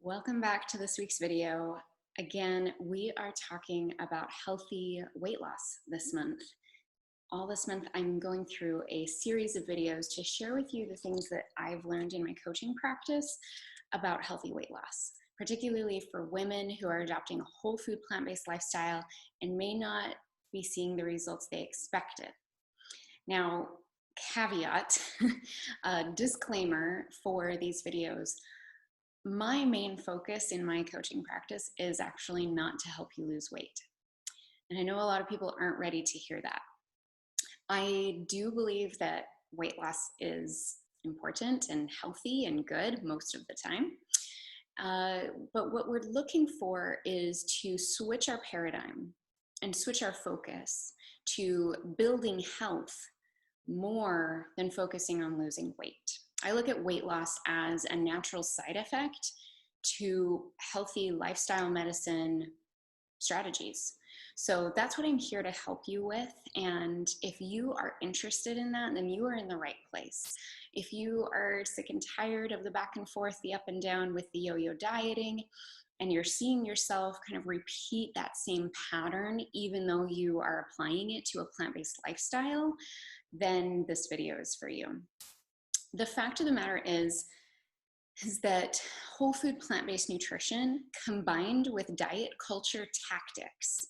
Welcome back to this week's video. Again, we are talking about healthy weight loss this month. All this month, I'm going through a series of videos to share with you the things that I've learned in my coaching practice about healthy weight loss, particularly for women who are adopting a whole food plant-based lifestyle and may not be seeing the results they expected. Now, caveat, disclaimer for these videos, my main focus in my coaching practice is actually not to help you lose weight. And I know a lot of people aren't ready to hear that. I do believe that weight loss is important and healthy and good most of the time. But what we're looking for is to switch our paradigm and switch our focus to building health more than focusing on losing weight. I look at weight loss as a natural side effect to healthy lifestyle medicine strategies. So that's what I'm here to help you with. And if you are interested in that, then you are in the right place. If you are sick and tired of the back and forth, the up and down with the yo-yo dieting, and you're seeing yourself kind of repeat that same pattern, even though you are applying it to a plant-based lifestyle, then this video is for you. The fact of the matter is that whole food plant-based nutrition combined with diet culture tactics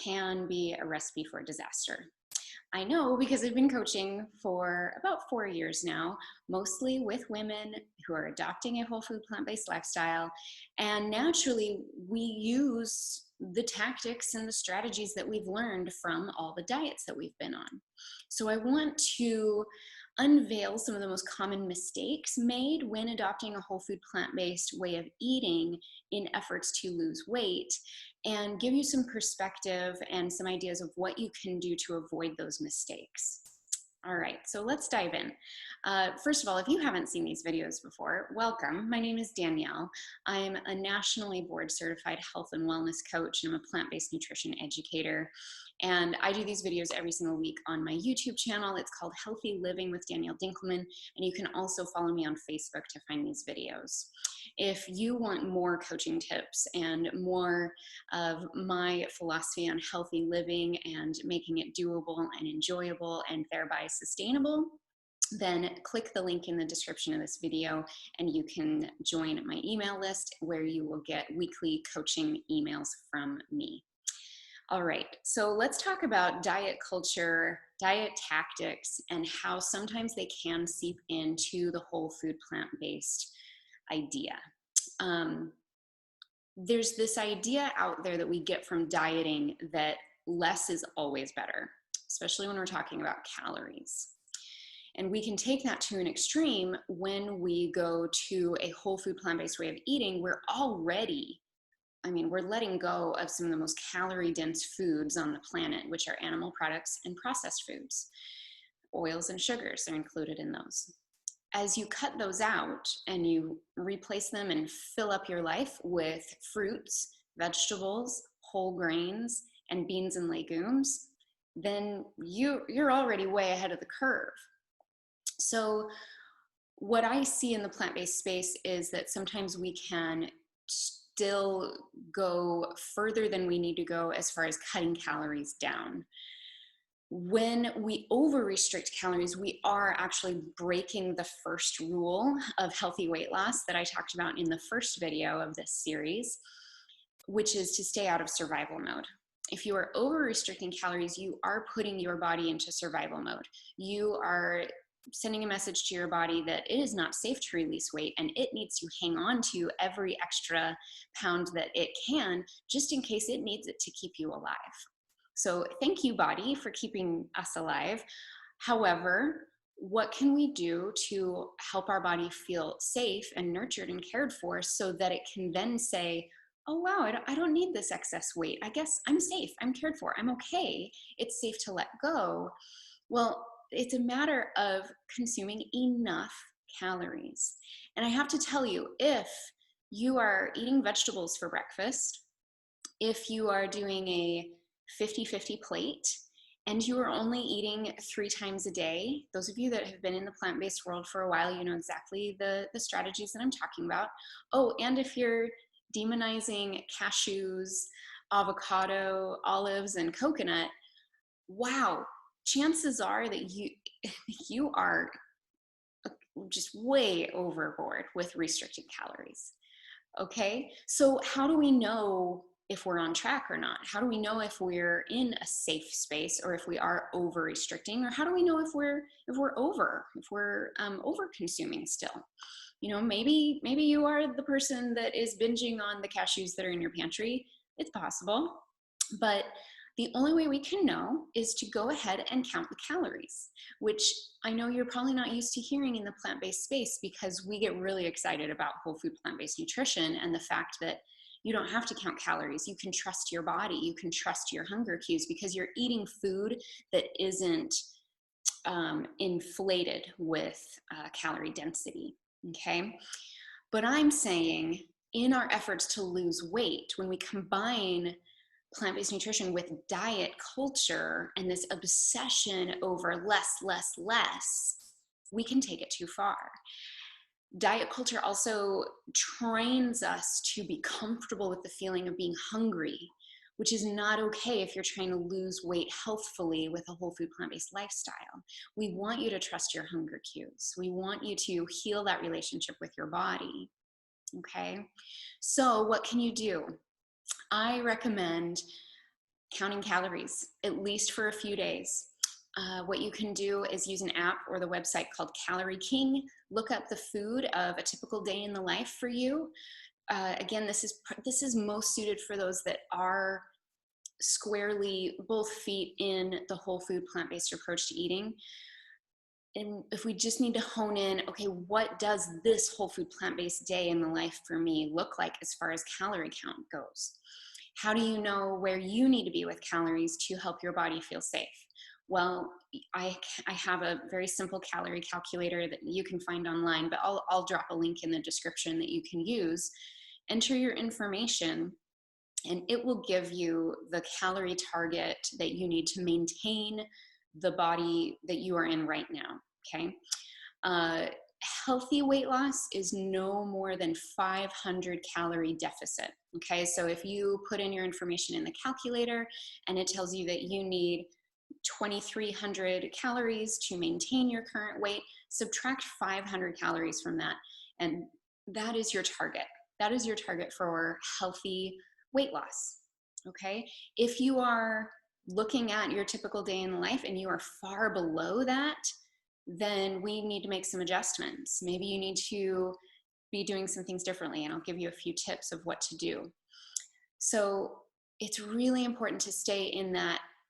can be a recipe for disaster. I know because I've been coaching for about 4 years now, mostly with women who are adopting a whole food plant-based lifestyle. And naturally, we use the tactics and the strategies that we've learned from all the diets that we've been on. So I want to unveil some of the most common mistakes made when adopting a whole food plant-based way of eating in efforts to lose weight, and give you some perspective and some ideas of what you can do to avoid those mistakes. All right, so let's dive in. First of all, if you haven't seen these videos before, welcome. My name is Danielle. I'm a nationally board certified health and wellness coach, and I'm a plant-based nutrition educator. And I do these videos every single week on my YouTube channel. It's called Healthy Living with Danielle Dinkelman, and you can also follow me on Facebook to find these videos. If you want more coaching tips and more of my philosophy on healthy living and making it doable and enjoyable and thereby sustainable, then click the link in the description of this video and you can join my email list where you will get weekly coaching emails from me. All right, so let's talk about diet culture, diet tactics, and how sometimes they can seep into the whole food plant-based idea. There's this idea out there that we get from dieting that less is always better, especially when we're talking about calories. And we can take that to an extreme when we go to a whole food plant-based way of eating. We're letting go of some of the most calorie-dense foods on the planet, which are animal products and processed foods. Oils and sugars are included in those. As you cut those out and you replace them and fill up your life with fruits, vegetables, whole grains, and beans and legumes, then you're already way ahead of the curve. So what I see in the plant-based space is that sometimes we can still go further than we need to go as far as cutting calories down. When we over-restrict calories, we are actually breaking the first rule of healthy weight loss that I talked about in the first video of this series, which is to stay out of survival mode. If you are over-restricting calories, you are putting your body into survival mode. You are sending a message to your body that it is not safe to release weight and it needs to hang on to every extra pound that it can, just in case it needs it to keep you alive. So thank you, body, for keeping us alive. However, what can we do to help our body feel safe and nurtured and cared for so that it can then say, oh, wow, I don't need this excess weight. I guess I'm safe, I'm cared for, I'm okay. It's safe to let go. Well, it's a matter of consuming enough calories. And I have to tell you, if you are eating vegetables for breakfast, if you are doing a 50-50 plate, and you are only eating 3 times a day, those of you that have been in the plant-based world for a while, you know exactly the strategies that I'm talking about. Oh, and if you're demonizing cashews, avocado, olives, and coconut, wow, chances are that you are just way overboard with restricted calories. Okay, so how do we know if we're on track or not? How do we know if we're in a safe space, or if we are over restricting, or how do we know if we're over consuming still? You know, maybe you are the person that is binging on the cashews that are in your pantry. It's possible, but the only way we can know is to go ahead and count the calories, which I know you're probably not used to hearing in the plant-based space, because we get really excited about whole food plant-based nutrition and the fact that you don't have to count calories. You can trust your body. You can trust your hunger cues, because you're eating food that isn't inflated with calorie density, okay? But I'm saying, in our efforts to lose weight, when we combine plant-based nutrition with diet culture and this obsession over less, we can take it too far. Diet culture also trains us to be comfortable with the feeling of being hungry, which is not okay if you're trying to lose weight healthfully with a whole food plant-based lifestyle. We want you to trust your hunger cues. We want you to heal that relationship with your body, okay? So what can you do? I recommend counting calories, at least for a few days. What you can do is use an app or the website called Calorie King. Look up the food of a typical day in the life for you. Again, this is most suited for those that are squarely both feet in the whole food plant-based approach to eating. And if we just need to hone in, okay, what does this whole food plant-based day in the life for me look like as far as calorie count goes? How do you know where you need to be with calories to help your body feel safe? Well, I have a very simple calorie calculator that you can find online, but I'll drop a link in the description that you can use. Enter your information, and it will give you the calorie target that you need to maintain the body that you are in right now, okay? Healthy weight loss is no more than 500 calorie deficit, okay? So if you put in your information in the calculator and it tells you that you need 2,300 calories to maintain your current weight, subtract 500 calories from that, and that is your target. That is your target for healthy weight loss, okay? If you are looking at your typical day in life and you are far below that, then we need to make some adjustments. Maybe you need to be doing some things differently, and I'll give you a few tips of what to do. So it's really important to stay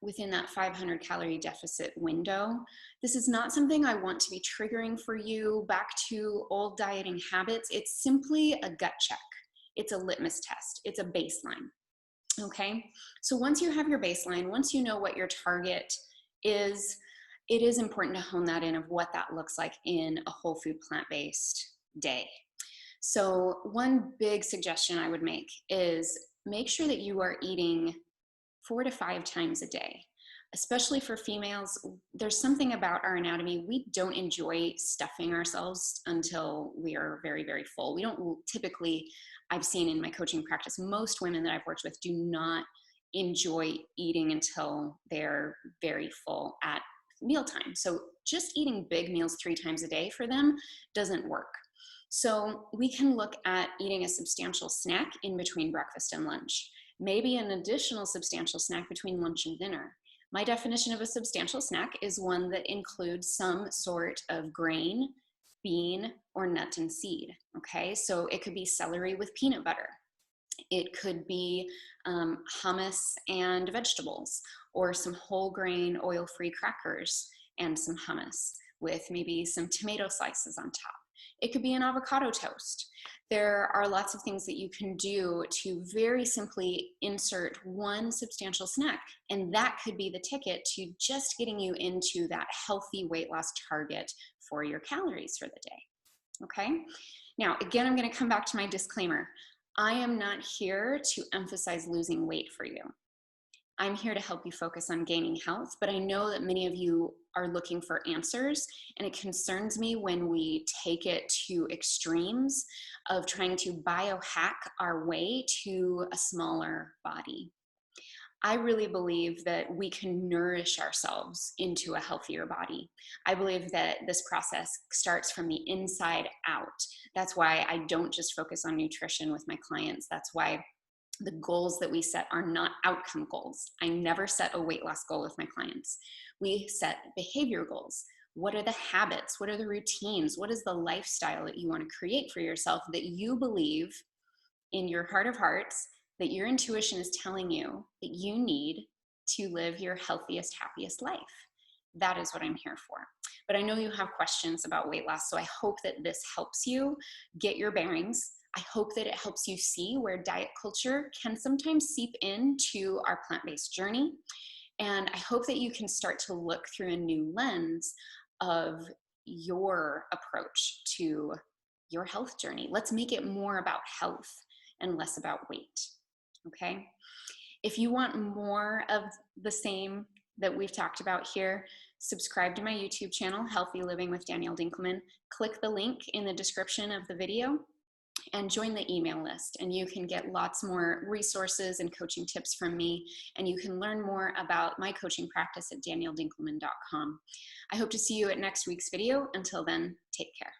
within that 500 calorie deficit window. This is not something I want to be triggering for you back to old dieting habits. It's simply a gut check. It's a litmus test. It's a baseline, okay? So once you have your baseline, once you know what your target is, it is important to hone that in of what that looks like in a whole food plant-based day. So one big suggestion I would make is make sure that you are eating 4 to 5 times a day. Especially for females, there's something about our anatomy. We don't enjoy stuffing ourselves until we are very, very full. We don't typically, I've seen in my coaching practice, most women that I've worked with do not enjoy eating until they're very full at mealtime. So just eating big meals 3 times a day for them doesn't work. So we can look at eating a substantial snack in between breakfast and lunch. Maybe an additional substantial snack between lunch and dinner. My definition of a substantial snack is one that includes some sort of grain, bean, or nut and seed, okay? So it could be celery with peanut butter. It could be hummus and vegetables, or some whole grain oil-free crackers and some hummus with maybe some tomato slices on top. It could be an avocado toast. There are lots of things that you can do to very simply insert one substantial snack, and that could be the ticket to just getting you into that healthy weight loss target for your calories for the day, okay? Now, again, I'm gonna come back to my disclaimer. I am not here to emphasize losing weight for you. I'm here to help you focus on gaining health, but I know that many of you are looking for answers, and it concerns me when we take it to extremes of trying to biohack our way to a smaller body. I really believe that we can nourish ourselves into a healthier body. I believe that this process starts from the inside out. That's why I don't just focus on nutrition with my clients. That's why the goals that we set are not outcome goals. I never set a weight loss goal with my clients. We set behavior goals. What are the habits? What are the routines? What is the lifestyle that you want to create for yourself that you believe in your heart of hearts, that your intuition is telling you that you need to live your healthiest, happiest life? That is what I'm here for. But I know you have questions about weight loss, so I hope that this helps you get your bearings. I hope that it helps you see where diet culture can sometimes seep into our plant-based journey. And I hope that you can start to look through a new lens of your approach to your health journey. Let's make it more about health and less about weight, okay? If you want more of the same that we've talked about here, subscribe to my YouTube channel, Healthy Living with Danielle Dinkelman. Click the link in the description of the video and join the email list, and you can get lots more resources and coaching tips from me, and you can learn more about my coaching practice at danielledinkelman.com. I hope to see you at next week's video. Until then, take care.